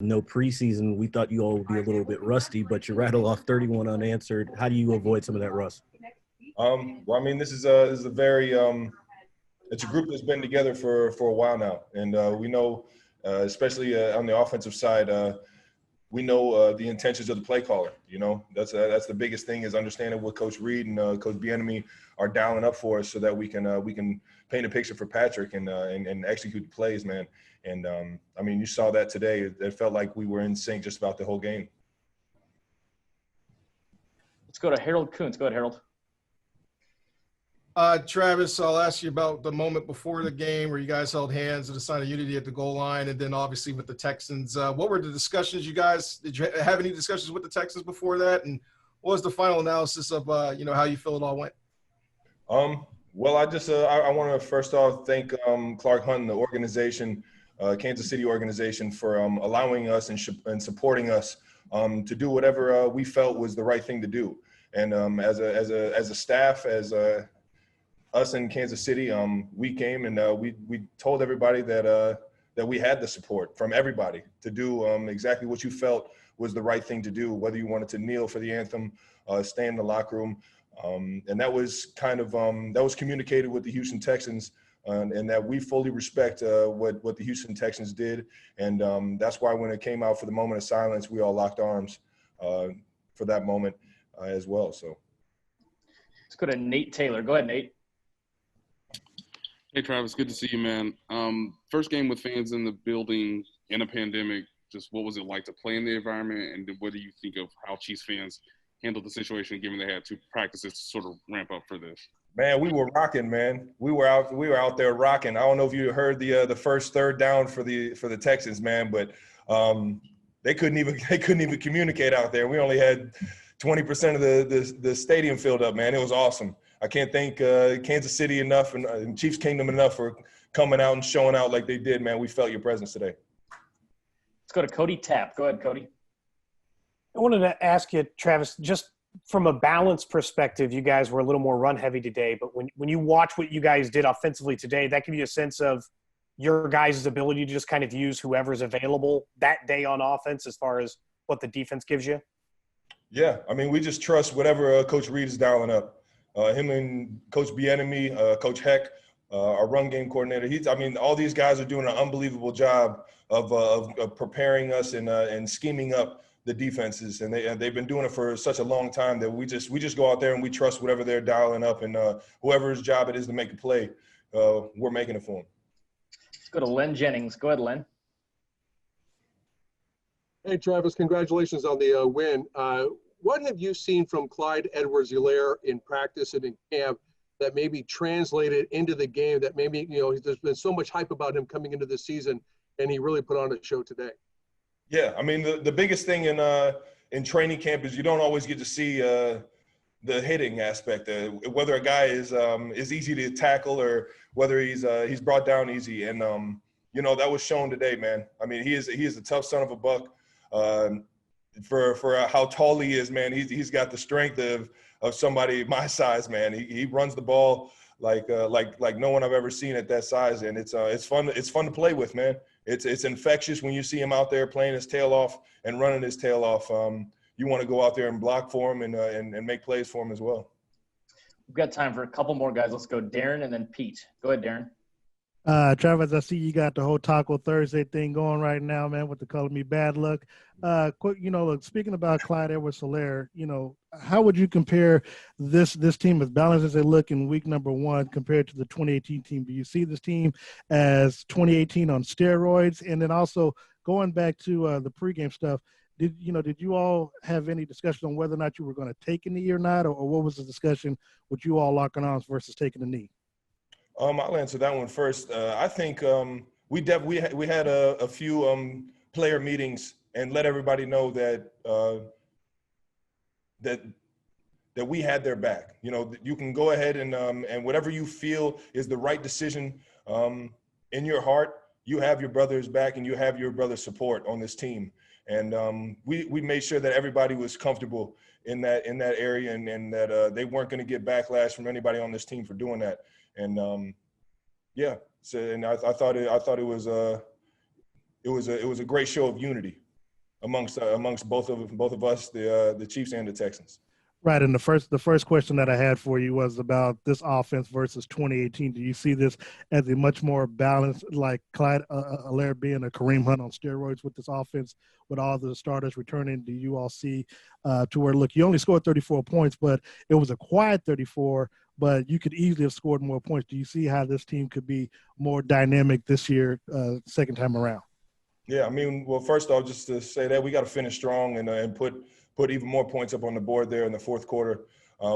No preseason. We thought you all would be a little bit rusty, but you rattle off 31 unanswered. How do you avoid some of that rust? Well, I mean, this is a very it's a group that's been together for a while now, and we know, especially on the offensive side, we know the intentions of the play caller. You know, that's the biggest thing, is understanding what Coach Reed and Coach Bieniemy are dialing up for us, so that we can paint a picture for Patrick and execute the plays, man. And I mean, you saw that today. It felt like we were in sync just about the whole game. Let's go to Harold Kuntz. Go ahead, Harold. Travis, I'll ask you about the moment before the game where you guys held hands and a sign of unity at the goal line, and then obviously with the Texans. What were the discussions did you have any discussions with the Texans before that? And what was the final analysis of, how you feel it all went? Well, I want to first off thank Clark Hunt and the organization, Kansas City organization, for allowing us and supporting us to do whatever we felt was the right thing to do. And as a staff, as us in Kansas City, we came and we told everybody that we had the support from everybody to do exactly what you felt was the right thing to do, whether you wanted to kneel for the anthem, stay in the locker room. And that was kind of that was communicated with the Houston Texans, and that we fully respect what the Houston Texans did. And that's why when it came out for the moment of silence, we all locked arms for that moment as well. So let's go to Nate Taylor. Go ahead, Nate. Hey, Travis, good to see you, man. First game with fans in the building in a pandemic, just what was it like to play in the environment, and what do you think of how Chiefs fans handled the situation, given they had two practices to sort of ramp up for this? Man, we were rocking, man. We were out there rocking. I don't know if you heard the first third down for the Texans, man, but they couldn't even communicate out there. We only had 20% of the stadium filled up, man. It was awesome. I can't thank Kansas City enough and Chiefs Kingdom enough for coming out and showing out like they did, man. We felt your presence today. Let's go to Cody Tapp. Go ahead, Cody. I wanted to ask you, Travis, just from a balance perspective, you guys were a little more run heavy today, but when you watch what you guys did offensively today, that gives you a sense of your guys' ability to just kind of use whoever's available that day on offense as far as what the defense gives you? Yeah, I mean, we just trust whatever Coach Reed is dialing up. Him and Coach Bieniemy, Coach Heck, our run game coordinator. All these guys are doing an unbelievable job of preparing us and scheming up the defenses, and they've been doing it for such a long time that we just go out there and we trust whatever they're dialing up, and whoever's job it is to make a play, we're making it for them. Let's go to Len Jennings. Go ahead, Len. Hey, Travis, congratulations on the win. What have you seen from Clyde Edwards-Helaire in practice and in camp that maybe translated into the game, that maybe, there's been so much hype about him coming into the season, and he really put on a show today? Yeah, I mean, the biggest thing in training camp is you don't always get to see the hitting aspect, whether a guy is easy to tackle or whether he's brought down easy. And that was shown today, man. I mean, he is a tough son of a buck. For how tall he is, man, he's got the strength of somebody my size, man. He runs the ball like no one I've ever seen at that size, and it's fun to play with, man. It's infectious when you see him out there playing his tail off and running his tail off. You want to go out there and block for him and make plays for him as well. We've got time for a couple more guys. Let's go Darren and then Pete. Go ahead, Darren. Travis, I see you got the whole Taco Thursday thing going right now, man, with the Color Me Bad Luck. Quick, look, speaking about Clyde Edwards-Helaire, how would you compare this team, as balanced as they look in week number one, compared to the 2018 team? Do you see this team as 2018 on steroids? And then also going back to the pregame stuff, did you all have any discussion on whether or not you were going to take a knee or not, or what was the discussion with you all locking arms versus taking a knee? I'll answer that one first. I think we had a few player meetings and let everybody know that that we had their back. You can go ahead and whatever you feel is the right decision in your heart, you have your brother's back and you have your brother's support on this team. And we made sure that everybody was comfortable in that area, and that they weren't going to get backlash from anybody on this team for doing that. And yeah, so and I thought it was a great show of unity amongst both of us, the Chiefs and the Texans. Right, and the first question that I had for you was about this offense versus 2018. Do you see this as a much more balanced, like Clyde Edwards-Helaire being a Kareem Hunt on steroids with this offense, with all the starters returning? Do you all see to where, look, you only scored 34 points, but it was a quiet 34, but you could easily have scored more points. Do you see how this team could be more dynamic this year, second time around? Yeah, I mean, well, first off, just to say that we got to finish strong and put even more points up on the board there in the fourth quarter.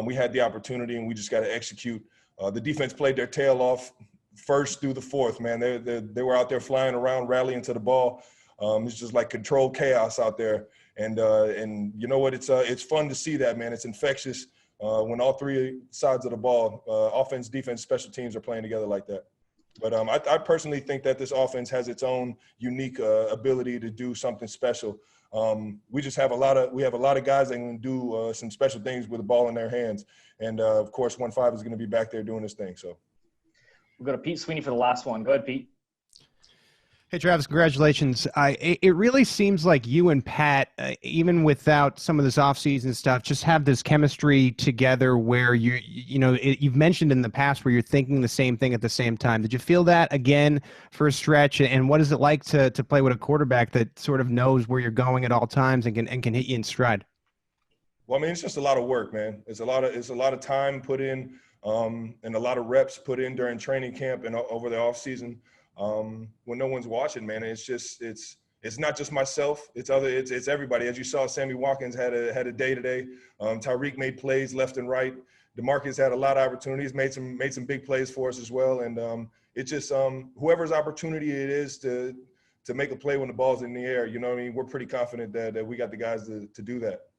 We had the opportunity, and we just got to execute. The defense played their tail off first through the fourth, man. They were out there flying around, rallying to the ball. It's just like controlled chaos out there. And you know what? It's fun to see that, man. It's infectious when all three sides of the ball, offense, defense, special teams, are playing together like that. But I personally think that this offense has its own unique ability to do something special. We just have a lot of guys that can do some special things with the ball in their hands, and of course, 1-5 is going to be back there doing his thing. So we'll go to Pete Sweeney for the last one. Go ahead, Pete. Hey, Travis, congratulations. It really seems like you and Pat, even without some of this offseason stuff, just have this chemistry together where you've mentioned in the past where you're thinking the same thing at the same time. Did you feel that again for a stretch? And what is it like to play with a quarterback that sort of knows where you're going at all times and can hit you in stride? Well, I mean, it's just a lot of work, man. It's a lot of time put in and a lot of reps put in during training camp and over the offseason. When no one's watching, man, it's not just myself. It's everybody. As you saw, Sammy Watkins had a day today. Tyreek made plays left and right. DeMarcus had a lot of opportunities, made some big plays for us as well. And it's just whoever's opportunity it is to make a play when the ball's in the air. You know what I mean? We're pretty confident that we got the guys to do that.